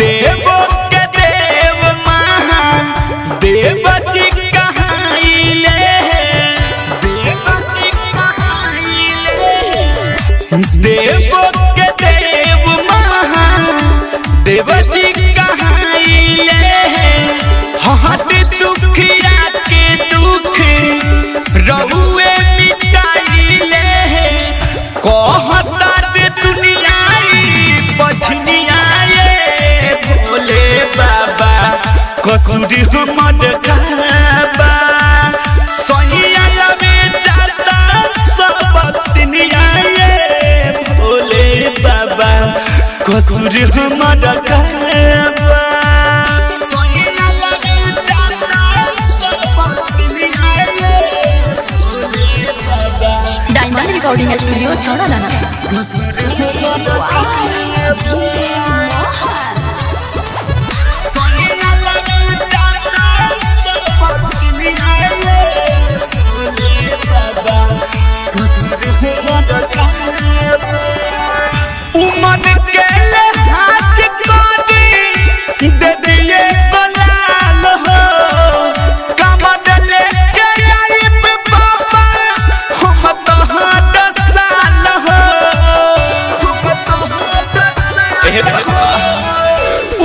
देवो के देव महान देवजी कहाइले देवो के देव महान देवजी कहाइले हट दुखिया के दुख रहुए मिटाइले कहता दे दुनियाई बछनिया भोले बाबा कसूरी हमर खाबा सहिया में जाता सब दुनिया भोले बाबा कसूरी हमर खाबा डायमंड रिकॉर्डिंग स्टूडियो छौड़ा उमर के हाथ कोदी दे दिए गुलाल हो कमर लेके आई बाबा हम तो हाथ साल हो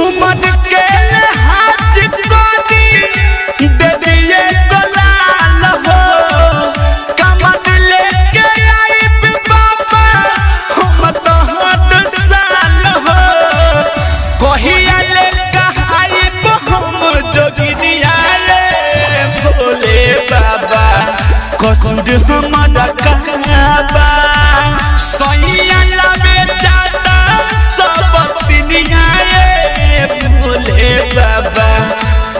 उमर के हाथ कोदी दे दिए गुलाल हो कमर लेके आई बाबा हम तो हाथ साल हो कहिया ले कहाई हम जोगिनिया भोले बाबा कसूर हमारा कहबा सैया में जाता सब दुनिया भोले बाबा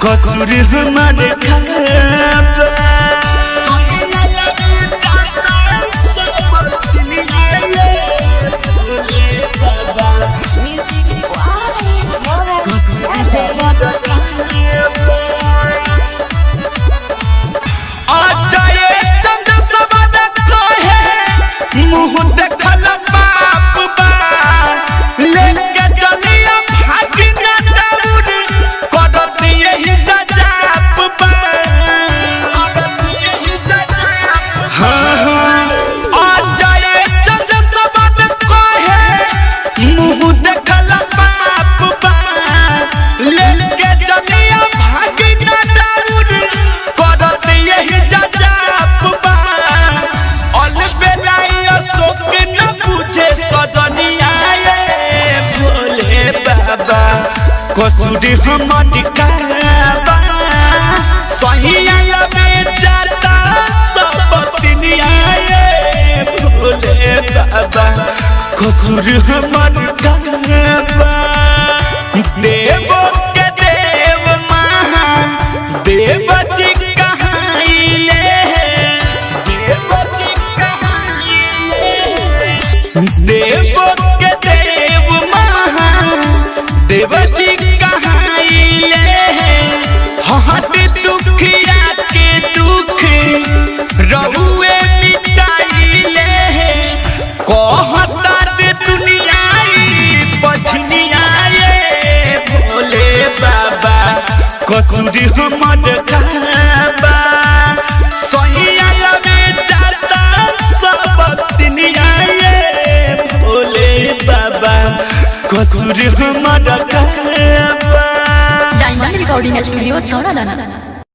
कसूर हमारे कहबा मुँह देखल बाप बा लेके चलिया भागी ना दौड़ करत यही जजाप बा आ जाए जज सबद कहे मुँह देखल बाप बा लेके चलिया भागी ना दौड़ करत यही जजाप बा सजनिया भोले बाबा कसूरी हमारी कहबा सहिया में जाता सब दुनिया भोले बाबा कसूरी हमारी कहबा देवो के देव महान देवजी कहाइले देवो के देव महान देवजी कहाइले हट दुखिया के दुख रहुए मिटाइले कहता दे दुनियाई बछनिया भोले बाबा कसूरी हमर खाबा सहिया में जाता सब दुनिया भोले बाबा कसूर हमारा कहबा डायमंड रिकॉर्डिंग स्टूडियो छौड़ा